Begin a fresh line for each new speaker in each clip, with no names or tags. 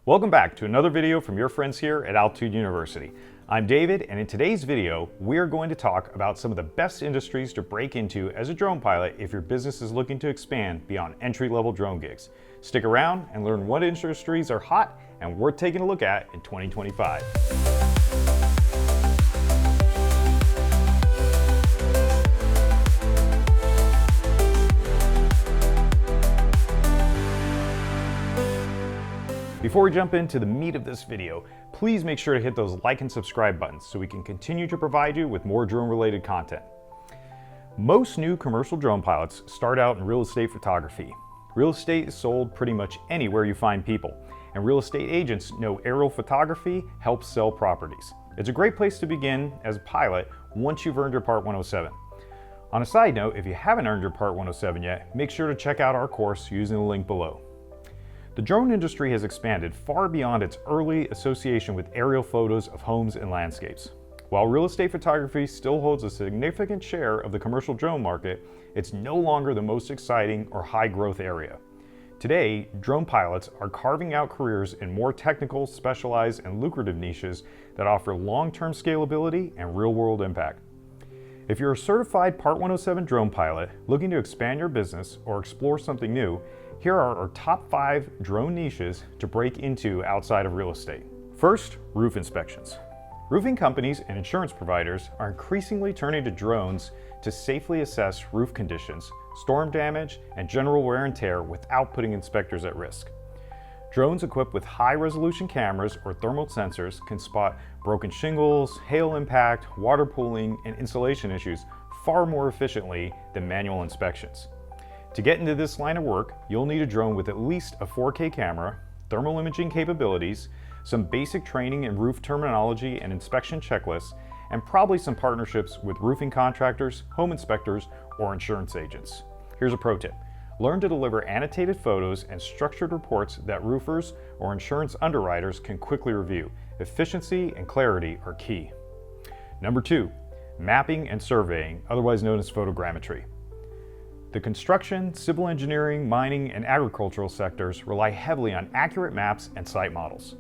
Welcome back to another video from your friends here at Altitude University. I'm David, and in today's video, we're going to talk about some of the best industries to break into as a drone pilot if your business is looking to expand beyond entry-level drone gigs. Stick around and learn what industries are hot and worth taking a look at in 2025. Before we jump into the meat of this video, please make sure to hit those like and subscribe buttons so we can continue to provide you with more drone-related content. Most new commercial drone pilots start out in real estate photography. Real estate is sold pretty much anywhere you find people, and real estate agents know aerial photography helps sell properties. It's a great place to begin as a pilot once you've earned your Part 107. On a side note, if you haven't earned your Part 107 yet, make sure to check out our course using the link below. The drone industry has expanded far beyond its early association with aerial photos of homes and landscapes. While real estate photography still holds a significant share of the commercial drone market, it's no longer the most exciting or high-growth area. Today, drone pilots are carving out careers in more technical, specialized, and lucrative niches that offer long-term scalability and real-world impact. If you're a certified Part 107 drone pilot looking to expand your business or explore something new, here are our top 5 drone niches to break into outside of real estate. First, roof inspections. Roofing companies and insurance providers are increasingly turning to drones to safely assess roof conditions, storm damage, and general wear and tear without putting inspectors at risk. Drones equipped with high-resolution cameras or thermal sensors can spot broken shingles, hail impact, water pooling, and insulation issues far more efficiently than manual inspections. To get into this line of work, you'll need a drone with at least a 4K camera, thermal imaging capabilities, some basic training in roof terminology and inspection checklists, and probably some partnerships with roofing contractors, home inspectors, or insurance agents. Here's a pro tip. Learn to deliver annotated photos and structured reports that roofers or insurance underwriters can quickly review. Efficiency and clarity are key. Number 2, mapping and surveying, otherwise known as photogrammetry. The construction, civil engineering, mining, and agricultural sectors rely heavily on accurate maps and site models.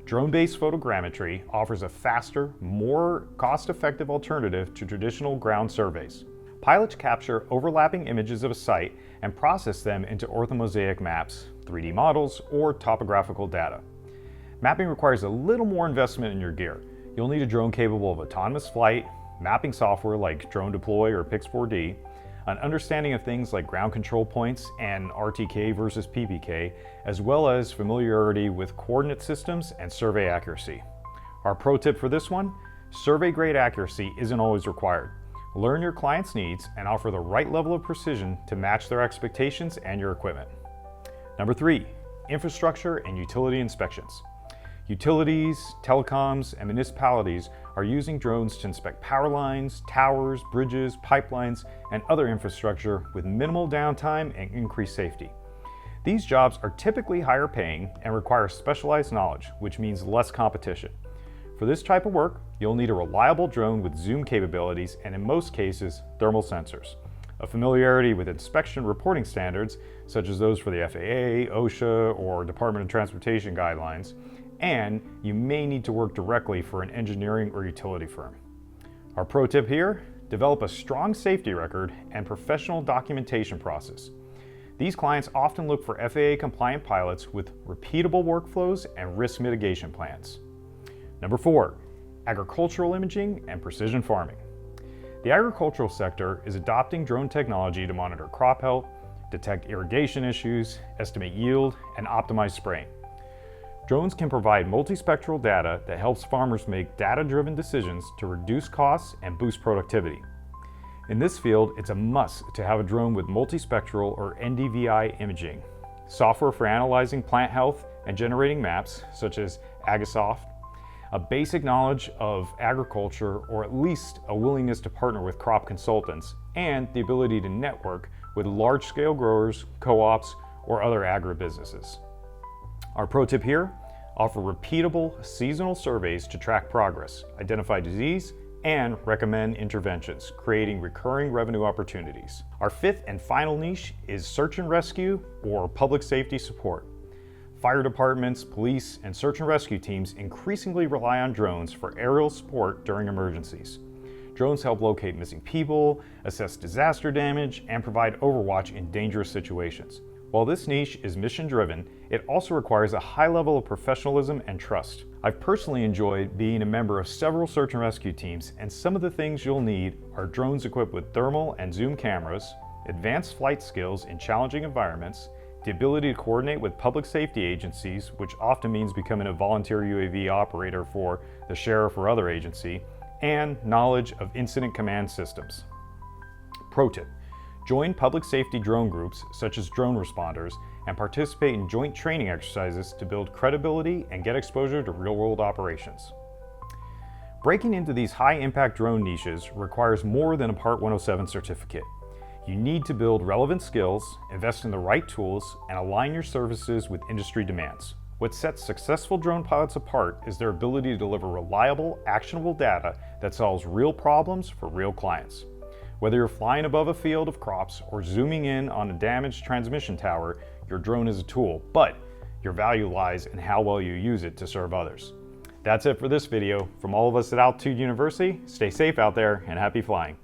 Drone-based photogrammetry offers a faster, more cost-effective alternative to traditional ground surveys. Pilots capture overlapping images of a site and process them into orthomosaic maps, 3D models, or topographical data. Mapping requires a little more investment in your gear. You'll need a drone capable of autonomous flight, mapping software like Drone Deploy or Pix4D, an understanding of things like ground control points and RTK versus PPK, as well as familiarity with coordinate systems and survey accuracy. Our pro tip for this one, survey-grade accuracy isn't always required. Learn your client's needs and offer the right level of precision to match their expectations and your equipment. Number 3, infrastructure and utility inspections. Utilities, telecoms, and municipalities are using drones to inspect power lines, towers, bridges, pipelines, and other infrastructure with minimal downtime and increased safety. These jobs are typically higher paying and require specialized knowledge, which means less competition. For this type of work, you'll need a reliable drone with zoom capabilities and, in most cases, thermal sensors. A familiarity with inspection reporting standards, such as those for the FAA, OSHA, or Department of Transportation guidelines, and you may need to work directly for an engineering or utility firm. Our pro tip here, develop a strong safety record and professional documentation process. These clients often look for FAA-compliant pilots with repeatable workflows and risk mitigation plans. Number 4, agricultural imaging and precision farming. The agricultural sector is adopting drone technology to monitor crop health, detect irrigation issues, estimate yield, and optimize spraying. Drones can provide multispectral data that helps farmers make data-driven decisions to reduce costs and boost productivity. In this field, it's a must to have a drone with multispectral or NDVI imaging, software for analyzing plant health and generating maps, such as Agasoft, a basic knowledge of agriculture or at least a willingness to partner with crop consultants, and the ability to network with large-scale growers, co-ops, or other agribusinesses. Our pro tip here, offer repeatable seasonal surveys to track progress, identify disease, and recommend interventions, creating recurring revenue opportunities. Our 5th and final niche is search and rescue or public safety support. Fire departments, police, and search and rescue teams increasingly rely on drones for aerial support during emergencies. Drones help locate missing people, assess disaster damage, and provide overwatch in dangerous situations. While this niche is mission-driven, it also requires a high level of professionalism and trust. I've personally enjoyed being a member of several search and rescue teams, and some of the things you'll need are drones equipped with thermal and zoom cameras, advanced flight skills in challenging environments, the ability to coordinate with public safety agencies, which often means becoming a volunteer UAV operator for the sheriff or other agency, and knowledge of incident command systems. Pro tip: join public safety drone groups such as drone responders and participate in joint training exercises to build credibility and get exposure to real-world operations. Breaking into these high-impact drone niches requires more than a Part 107 certificate. You need to build relevant skills, invest in the right tools, and align your services with industry demands. What sets successful drone pilots apart is their ability to deliver reliable, actionable data that solves real problems for real clients. Whether you're flying above a field of crops or zooming in on a damaged transmission tower, your drone is a tool, but your value lies in how well you use it to serve others. That's it for this video. From all of us at Altitude University, stay safe out there and happy flying.